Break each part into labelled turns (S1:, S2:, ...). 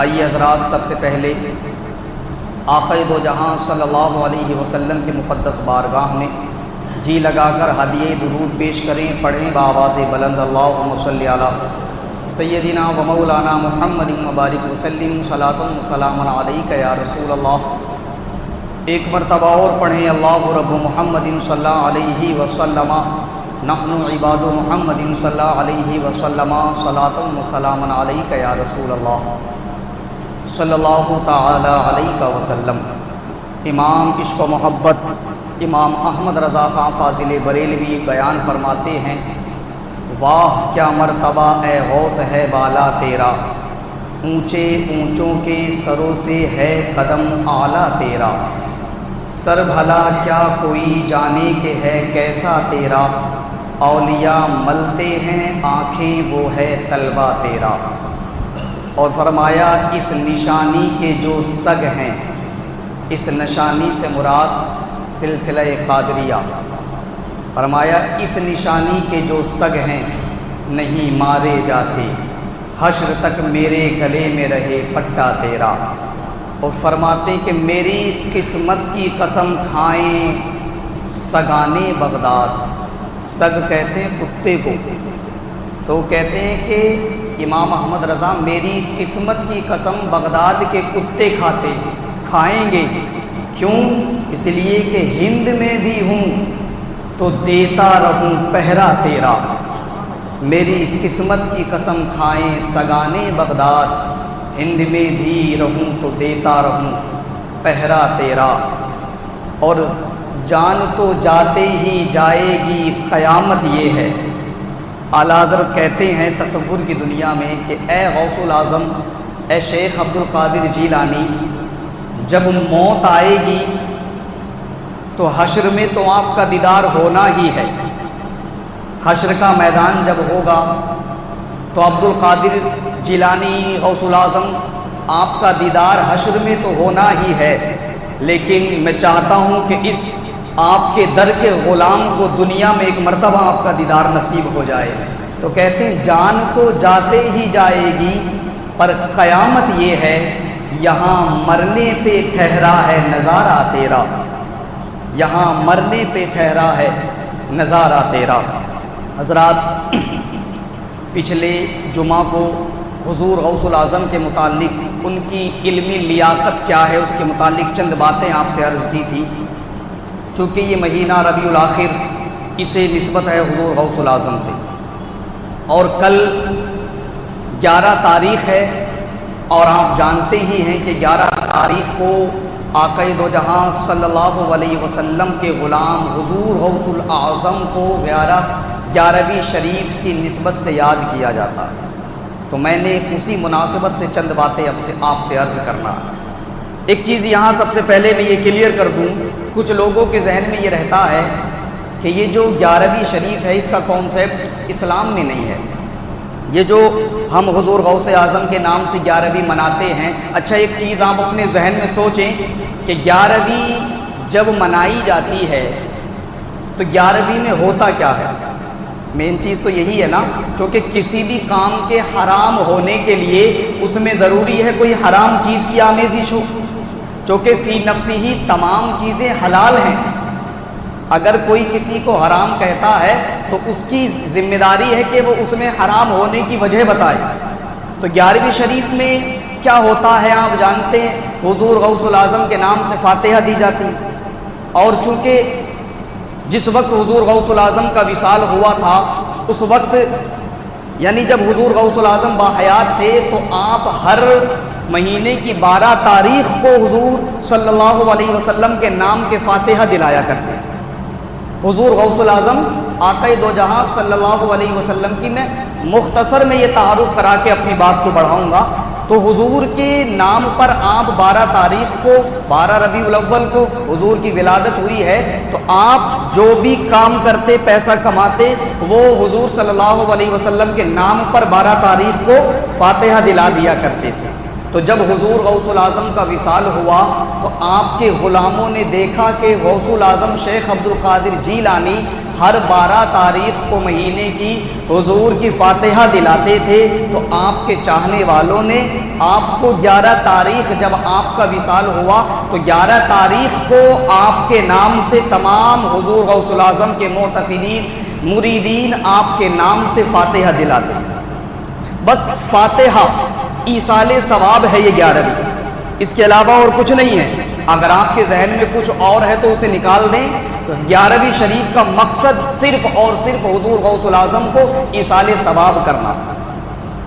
S1: آئیے حضرات، سب سے پہلے آقا دو جہاں صلی اللہ علیہ وسلم کے مقدس بارگاہ میں جی لگا کر ہدیہ درود پیش کریں، پڑھیں بآواز بلند اللہم صلی علی سیدنا و مولانا محمد مبارک وسلم صلاۃ و سلام علیک یا رسول اللہ۔ ایک مرتبہ اور پڑھیں، اللہ رب محمد صلی اللہ علیہ وسلم نحن عباد محمد صلی اللہ علیہ وسلم صلاۃ و سلام علیک یا رسول اللہ صلی اللہ تعالی علیہ وسلم۔ امام عشق و محبت امام احمد رضا خان فاضل بریلوی بیان فرماتے ہیں، واہ کیا مرتبہ اے غوث ہے بالا تیرا، اونچے اونچوں کے سروں سے ہے قدم اعلیٰ تیرا، سر بھلا کیا کوئی جانے کہ ہے کیسا تیرا، اولیاء ملتے ہیں آنکھیں وہ ہے طلبہ تیرا۔ اور فرمایا اس نشانی کے جو سگ ہیں، اس نشانی سے مراد سلسلہ قادریہ، فرمایا اس نشانی کے جو سگ ہیں نہیں مارے جاتے، حشر تک میرے گلے میں رہے پٹا تیرا۔ اور فرماتے کہ میری قسمت کی قسم کھائیں سگانے بغداد، سگ کہتے ہیں کتے کو، تو کہتے ہیں کہ امام احمد رضا میری قسمت کی قسم بغداد کے کتے کھائیں گے، کیوں؟ اس لیے کہ ہند میں بھی ہوں تو دیتا رہوں پہرا تیرا، میری قسمت کی قسم کھائیں سگانے بغداد، ہند میں بھی رہوں تو دیتا رہوں پہرا تیرا۔ اور جان تو جاتے ہی جائے گی قیامت یہ ہے، اعلیٰ حضرت کہتے ہیں تصور کی دنیا میں کہ اے غوث الاعظم، اے شیخ عبد القادر جیلانی، جب موت آئے گی تو حشر میں تو آپ کا دیدار ہونا ہی ہے، حشر کا میدان جب ہوگا تو عبد القادر جیلانی غوث الاعظم آپ کا دیدار حشر میں تو ہونا ہی ہے، لیکن میں چاہتا ہوں کہ اس آپ کے در کے غلام کو دنیا میں ایک مرتبہ آپ کا دیدار نصیب ہو جائے۔ تو کہتے ہیں جان تو جاتے ہی جائے گی پر قیامت یہ ہے، یہاں مرنے پہ ٹھہرا ہے نظارہ تیرا، یہاں مرنے پہ ٹھہرا ہے نظارہ تیرا۔ حضرات، پچھلے جمعہ کو حضور غوث الاعظم کے متعلق ان کی علمی لیاقت کیا ہے اس کے متعلق چند باتیں آپ سے عرض کی تھی۔ چونکہ یہ مہینہ ربیع الاخر اسے نسبت ہے حضور غوث الاعظم سے، اور کل 11 تاریخ ہے، اور آپ جانتے ہی ہیں کہ 11 تاریخ کو آقا دو جہاں صلی اللہ علیہ وسلم کے غلام حضور غوث الاعظم کو 11ویں شریف کی نسبت سے یاد کیا جاتا ہے۔ تو میں نے اسی مناسبت سے چند باتیں آپ سے عرض کرنا۔ ایک چیز یہاں سب سے پہلے میں یہ کلیئر کر دوں، کچھ لوگوں کے ذہن میں یہ رہتا ہے کہ یہ جو 11ویں شریف ہے اس کا کانسیپٹ اسلام میں نہیں ہے، یہ جو ہم حضور غوث اعظم کے نام سے 11ویں مناتے ہیں۔ اچھا، ایک چیز آپ اپنے ذہن میں سوچیں کہ 11ویں جب منائی جاتی ہے تو 11ویں میں ہوتا کیا ہے؟ مین چیز تو یہی ہے نا، کیونکہ کسی بھی کام کے حرام ہونے کے لیے اس میں ضروری ہے کوئی حرام چیز کی آمیزش ہو، چونکہ فی نفسی ہی تمام چیزیں حلال ہیں۔ اگر کوئی کسی کو حرام کہتا ہے تو اس کی ذمہ داری ہے کہ وہ اس میں حرام ہونے کی وجہ بتائے۔ تو 11ویں شریف میں کیا ہوتا ہے آپ جانتے ہیں، حضور غوث الاعظم کے نام سے فاتحہ دی جاتی، اور چونکہ جس وقت حضور غوث الاعظم کا وصال ہوا تھا اس وقت، یعنی جب حضور غوث الاعظم باحیات تھے، تو آپ ہر مہینے کی 12 تاریخ کو حضور صلی اللہ علیہ وسلم کے نام کے فاتحہ دلایا کرتے ہیں۔ حضور غوث الاعظم آقا دو جہاں صلی اللہ علیہ وسلم کی میں مختصر میں یہ تعارف کرا کے اپنی بات کو بڑھاؤں گا۔ تو حضور کے نام پر آپ 12 تاریخ کو، 12 ربیع الاول کو حضور کی ولادت ہوئی ہے، تو آپ جو بھی کام کرتے، پیسہ کماتے، وہ حضور صلی اللہ علیہ وسلم کے نام پر 12 تاریخ کو فاتحہ دلا دیا کرتے تھے۔ تو جب حضور غوث الاعظم کا وصال ہوا تو آپ کے غلاموں نے دیکھا کہ غوث الاعظم شیخ عبد القادر جیلانی ہر 12 تاریخ کو مہینے کی حضور کی فاتحہ دلاتے تھے، تو آپ کے چاہنے والوں نے آپ کو 11 تاریخ جب آپ کا وصال ہوا تو 11 تاریخ کو آپ کے نام سے تمام حضور غوث الاعظم کے معتقدین مریدین آپ کے نام سے فاتحہ دلاتے ہیں۔ بس فاتحہ ایصال ثواب ہے یہ 11ویں، اس کے علاوہ اور کچھ نہیں ہے۔ اگر آپ کے ذہن میں کچھ اور ہے تو اسے نکال دیں۔ 11ویں شریف کا مقصد صرف اور صرف حضور غوث الاعظم کو ایصال ثواب کرنا۔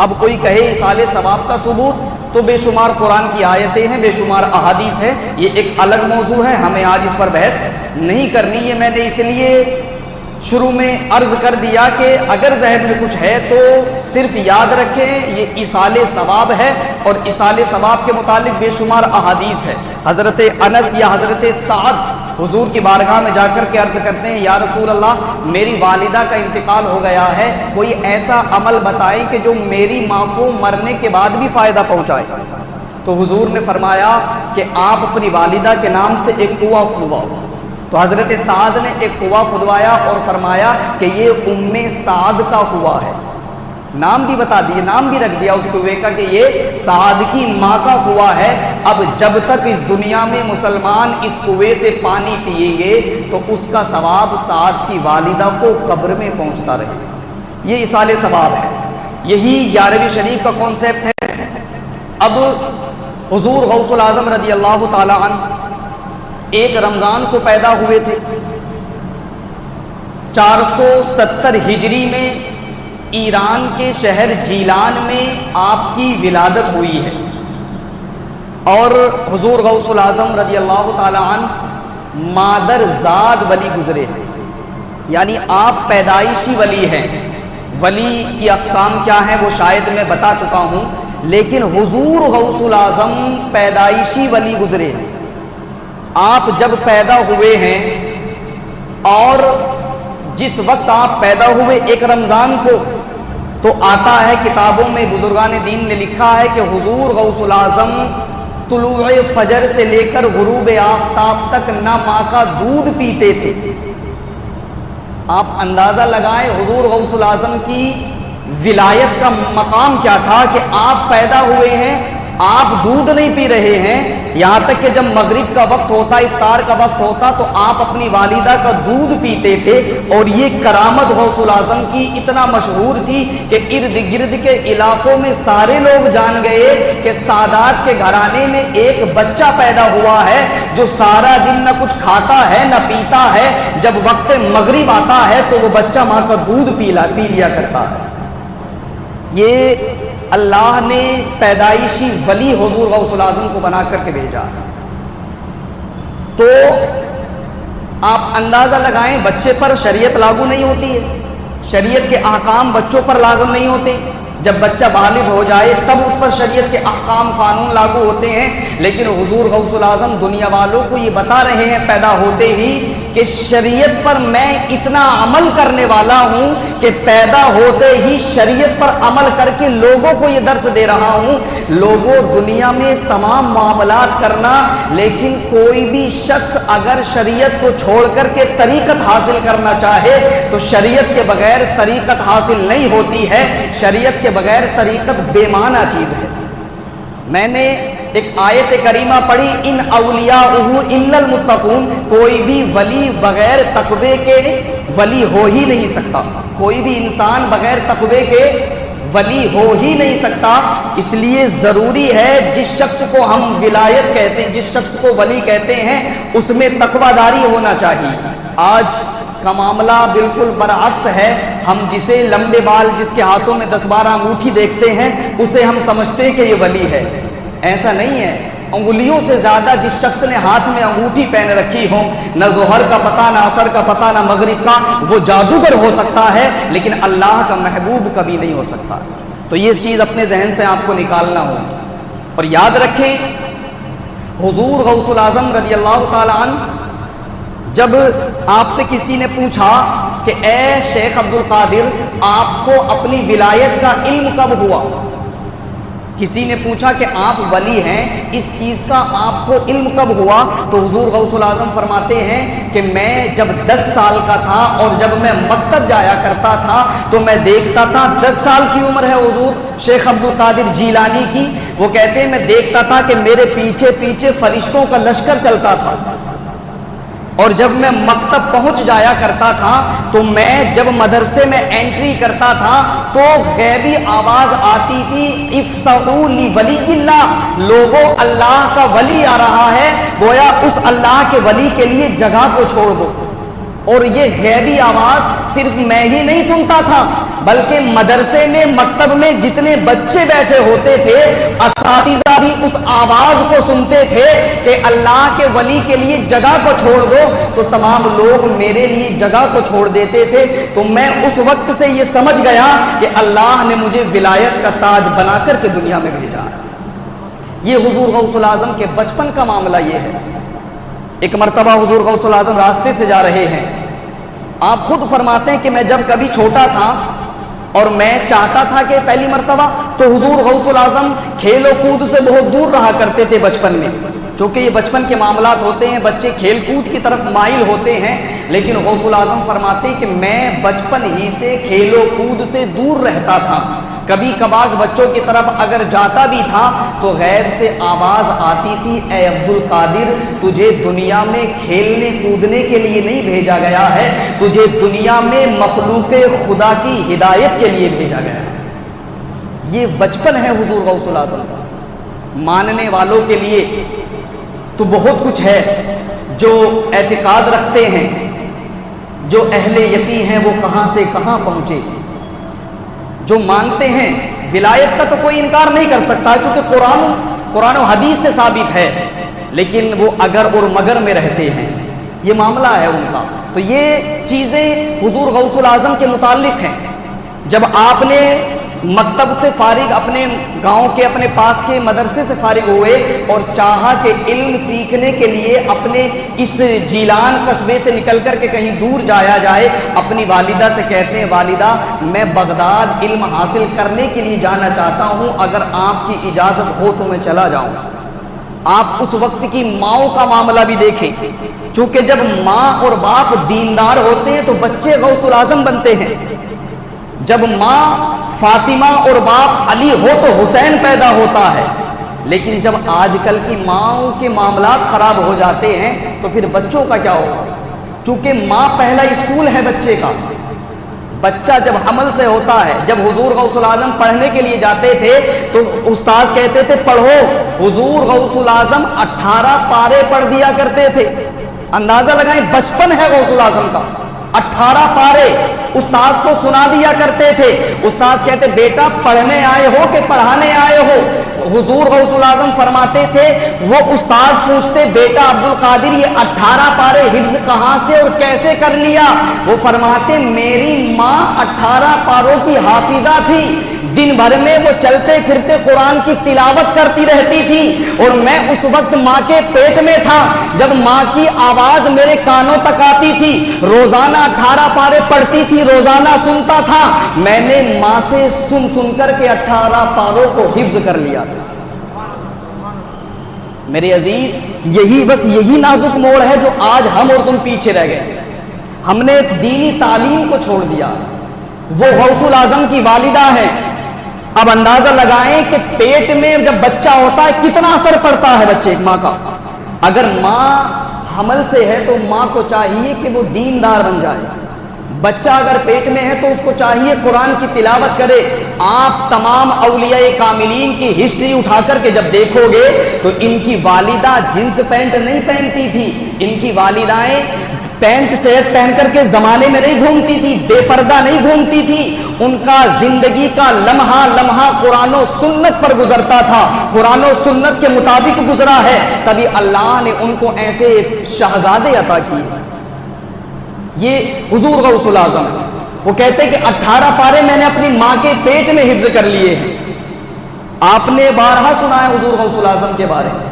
S1: اب کوئی کہے ایصال ثواب کا ثبوت، تو بے شمار قرآن کی آیتیں ہیں، بے شمار احادیث ہیں، یہ ایک الگ موضوع ہے، ہمیں آج اس پر بحث نہیں کرنی ہے۔ میں نے اس لیے شروع میں عرض کر دیا کہ اگر ذہن میں کچھ ہے تو صرف یاد رکھیں یہ ایصال ثواب ہے، اور ایصال ثواب کے متعلق بے شمار احادیث ہے۔ حضرت انس یا حضرت سعد حضور کی بارگاہ میں جا کر کے عرض کرتے ہیں، یا رسول اللہ میری والدہ کا انتقال ہو گیا ہے، کوئی ایسا عمل بتائیں کہ جو میری ماں کو مرنے کے بعد بھی فائدہ پہنچائے۔ تو حضور نے فرمایا کہ آپ اپنی والدہ کے نام سے ایک کنواں کھدواؤ۔ تو حضرت سعد نے ایک کنواں کھدوایا اور فرمایا کہ یہ ام سعد کا کنواں ہے، نام بھی بتا دیے، نام بھی رکھ دیا اس کنویں کا کہ یہ سعد کی ماں کا کنواں ہے۔ اب جب تک اس دنیا میں مسلمان اس کنویں سے پانی پیئیں گے تو اس کا ثواب سعد کی والدہ کو قبر میں پہنچتا رہے۔ یہ ایصال ثواب ہے، یہی 11ویں شریف کا کانسیپٹ ہے۔ اب حضور غوث الاعظم رضی اللہ تعالی عنہ ایک رمضان کو پیدا ہوئے تھے، 470 ہجری میں ایران کے شہر جیلان میں آپ کی ولادت ہوئی ہے، اور حضور غوث الاعظم رضی اللہ تعالی عنہ مادر زاد ولی گزرے ہیں، یعنی آپ پیدائشی ولی ہیں۔ ولی کی اقسام کیا ہیں وہ شاید میں بتا چکا ہوں، لیکن حضور غوث الاعظم پیدائشی ولی گزرے ہیں۔ آپ جب پیدا ہوئے ہیں اور جس وقت آپ پیدا ہوئے ایک رمضان کو، تو آتا ہے کتابوں میں بزرگان دین نے لکھا ہے کہ حضور غوث الاعظم طلوع فجر سے لے کر غروب آفتاب تک نہ ماں کا دودھ پیتے تھے۔ آپ اندازہ لگائیں حضور غوث الاعظم کی ولایت کا مقام کیا تھا کہ آپ پیدا ہوئے ہیں، آپ دودھ نہیں پی رہے ہیں، یہاں تک کہ جب مغرب کا وقت ہوتا، افطار کا وقت ہوتا تو آپ اپنی والدہ کا دودھ پیتے تھے۔ اور یہ کرامت غوث الاعظم کی اتنا مشہور تھی کہ ارد گرد کے علاقوں میں سارے لوگ جان گئے کہ سادات کے گھرانے میں ایک بچہ پیدا ہوا ہے جو سارا دن نہ کچھ کھاتا ہے نہ پیتا ہے، جب وقت مغرب آتا ہے تو وہ بچہ ماں کا دودھ پی لیا کرتا ہے۔ یہ اللہ نے پیدائشی ولی حضور غوث الاعظم کو بنا کر کے بھیجا۔ تو آپ اندازہ لگائیں بچے پر شریعت لاگو نہیں ہوتی ہے، شریعت کے احکام بچوں پر لاگو نہیں ہوتے، جب بچہ بالغ ہو جائے تب اس پر شریعت کے احکام قانون لاگو ہوتے ہیں۔ لیکن حضور غوث الاعظم دنیا والوں کو یہ بتا رہے ہیں پیدا ہوتے ہی کہ شریعت پر میں اتنا عمل کرنے والا ہوں کہ پیدا ہوتے ہی شریعت پر عمل کر کے لوگوں کو یہ درس دے رہا ہوں۔ لوگوں دنیا میں تمام معاملات کرنا، لیکن کوئی بھی شخص اگر شریعت کو چھوڑ کر کے طریقت حاصل کرنا چاہے تو شریعت کے بغیر طریقت حاصل نہیں ہوتی ہے، شریعت کے بغیر طریقت بے معنی چیز ہے۔ میں نے ایک آیت کریمہ پڑھی، ان اولیاءہ الا المتقون، کوئی بھی ولی بغیر تقوی کے ولی ہو ہی نہیں سکتا، کوئی بھی انسان بغیر تقوی کے ولی ہو ہی نہیں سکتا۔ اس لیے ضروری ہے جس شخص کو ہم ولایت کہتے ہیں، جس شخص کو ولی کہتے ہیں، اس میں تقوی داری ہونا چاہیے۔ آج کا معاملہ بالکل برعکس ہے، ہم جسے لمبے بال، جس کے ہاتھوں میں 10-12 انگوٹھی دیکھتے ہیں، اسے ہم سمجھتے ہیں کہ یہ ولی ہے۔ ایسا نہیں ہے، انگلیوں سے زیادہ جس شخص نے ہاتھ میں انگوٹھی پہن رکھی ہو، نہ ظہر کا پتہ، نہ عصر کا پتہ، نہ مغرب کا، وہ جادوگر ہو سکتا ہے لیکن اللہ کا محبوب کبھی نہیں ہو سکتا۔ تو یہ چیز اپنے ذہن سے آپ کو نکالنا ہو، اور یاد رکھیں حضور غوث الاعظم رضی اللہ تعالی عنہ، جب آپ سے کسی نے پوچھا کہ اے شیخ عبد القادر، آپ کو اپنی ولایت کا علم کب ہوا، کسی نے پوچھا کہ آپ ولی ہیں، اس چیز کا آپ کو علم کب ہوا؟ تو حضور غوث الاعظم فرماتے ہیں کہ میں جب 10 سال کا تھا اور جب میں مکتب جایا کرتا تھا تو میں دیکھتا تھا، 10 سال کی عمر ہے حضور شیخ عبد القادر جیلانی کی، وہ کہتے ہیں میں دیکھتا تھا کہ میرے پیچھے پیچھے فرشتوں کا لشکر چلتا تھا، اور جب میں مکتب پہنچ جایا کرتا تھا تو میں جب مدرسے میں انٹری کرتا تھا تو غیبی آواز آتی تھی، افسحوا لولی اللہ، لوگوں اللہ کا ولی آ رہا ہے، گویا اس اللہ کے ولی کے لیے جگہ کو چھوڑ دو۔ اور یہ غیبی آواز صرف میں ہی نہیں سنتا تھا، بلکہ مدرسے میں مکتب میں جتنے بچے بیٹھے ہوتے تھے اساتذہ بھی اس آواز کو سنتے تھے کہ اللہ کے ولی کے لیے جگہ کو چھوڑ دو، تو تمام لوگ میرے لیے جگہ کو چھوڑ دیتے تھے۔ تو میں اس وقت سے یہ سمجھ گیا کہ اللہ نے مجھے ولایت کا تاج بنا کر کے دنیا میں بھیجا۔ یہ حضور غوث الاعظم کے بچپن کا معاملہ یہ ہے۔ ایک مرتبہ حضور غوث الاعظم راستے سے جا رہے ہیں، آپ خود فرماتے ہیں کہ میں جب کبھی چھوٹا تھا اور میں چاہتا تھا کہ پہلی مرتبہ، تو حضور غوث الاعظم کھیل و کود سے بہت دور رہا کرتے تھے بچپن میں، چونکہ یہ بچپن کے معاملات ہوتے ہیں، بچے کھیل کود کی طرف مائل ہوتے ہیں، لیکن غوث الاعظم فرماتے ہیں کہ میں بچپن ہی سے کھیل و کود سے دور رہتا تھا، کبھی کبھار بچوں کی طرف اگر جاتا بھی تھا تو غیب سے آواز آتی تھی، اے عبد القادر تجھے دنیا میں کھیلنے کودنے کے لیے نہیں بھیجا گیا ہے، تجھے دنیا میں مخلوق خدا کی ہدایت کے لیے بھیجا گیا ہے۔ یہ بچپن ہے حضور غوث الاعظم کا۔ ماننے والوں کے لیے تو بہت کچھ ہے، جو اعتقاد رکھتے ہیں، جو اہل یقین ہیں وہ کہاں سے کہاں پہنچے، جو مانتے ہیں ولایت کا تو کوئی انکار نہیں کر سکتا چونکہ قرآن و حدیث سے ثابت ہے، لیکن وہ اگر اور مگر میں رہتے ہیں، یہ معاملہ ہے ان کا۔ تو یہ چیزیں حضور غوث الاعظم کے متعلق ہیں۔ جب آپ نے مکتب سے فارغ، اپنے گاؤں کے اپنے پاس کے مدرسے سے فارغ ہوئے اور چاہا کہ علم سیکھنے کے لیے اپنے اس جیلان قصبے سے نکل کر کے کہیں دور جایا جائے، اپنی والدہ سے کہتے ہیں والدہ میں بغداد علم حاصل کرنے کے لیے جانا چاہتا ہوں، اگر آپ کی اجازت ہو تو میں چلا جاؤں۔ آپ اس وقت کی ماؤں کا معاملہ بھی دیکھیں، چونکہ جب ماں اور باپ دیندار ہوتے ہیں تو بچے غوث الاعظم بنتے ہیں۔ جب ماں فاطمہ اور باپ علی ہو تو حسین پیدا ہوتا ہے، لیکن جب آج کل کی ماؤں کے معاملات خراب ہو جاتے ہیں تو پھر بچوں کا کیا ہوگا؟ چونکہ ماں پہلا اسکول ہے بچے کا۔ بچہ جب حمل سے ہوتا ہے، جب حضور غوث الاعظم پڑھنے کے لیے جاتے تھے تو استاد کہتے تھے پڑھو، حضور غوث الاعظم 18 پارے پڑھ دیا کرتے تھے۔ اندازہ لگائیں بچپن ہے غوث الاعظم کا، 18 پارے استاد کو سنا دیا کرتے تھے۔ استاد کہتے بیٹا پڑھنے آئے ہو کہ پڑھانے آئے ہو؟ حضور غوث الاعظم فرماتے تھے، وہ استاد پوچھتے بیٹا عبد القادر یہ 18 پارے حفظ کہاں سے اور کیسے کر لیا؟ وہ فرماتے میری ماں 18 پاروں کی حافظہ تھی، دن بھر میں وہ چلتے پھرتے قرآن کی تلاوت کرتی رہتی تھی، اور میں اس وقت ماں کے پیٹ میں تھا جب ماں کی آواز میرے کانوں تک آتی تھی، روزانہ 18 پارے پڑھتی تھی، روزانہ سنتا تھا، میں نے ماں سے سن کر کے 18 پاروں کو حفظ کر لیا تھا۔ میرے عزیز یہی نازک موڑ ہے جو آج ہم اور تم پیچھے رہ گئے۔ ہم نے دینی تعلیم کو چھوڑ دیا۔ وہ غوث الاعظم کی والدہ ہے، اب اندازہ لگائیں کہ پیٹ میں جب بچہ ہوتا ہے کتنا اثر پڑتا ہے بچے ماں کا۔ اگر ماں حمل سے ہے تو ماں کو چاہیے کہ وہ دیندار بن جائے، بچہ اگر پیٹ میں ہے تو اس کو چاہیے قرآن کی تلاوت کرے۔ آپ تمام اولیاء کاملین کی ہسٹری اٹھا کر کے جب دیکھو گے تو ان کی والدہ جنس پینٹ نہیں پہنتی تھی، ان کی والدائیں پینٹ سیٹ پہن کر کے زمانے میں نہیں گھومتی تھی، بے پردہ نہیں گھومتی تھی، ان کا زندگی کا لمحہ لمحہ قرآن و سنت پر گزرتا تھا، قرآن و سنت کے مطابق گزرا ہے، تبھی اللہ نے ان کو ایسے شہزادے عطا کیے۔ یہ حضور غوث الاعظم، وہ کہتے کہ 18 پارے میں نے اپنی ماں کے پیٹ میں حفظ کر لیے ہیں۔ آپ نے بارہا سنا ہے حضور غوث الاعظم کے بارے میں،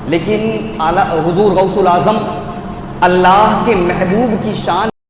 S1: لیکن حضور غوث الاعظم اللہ کے محبوب کی شان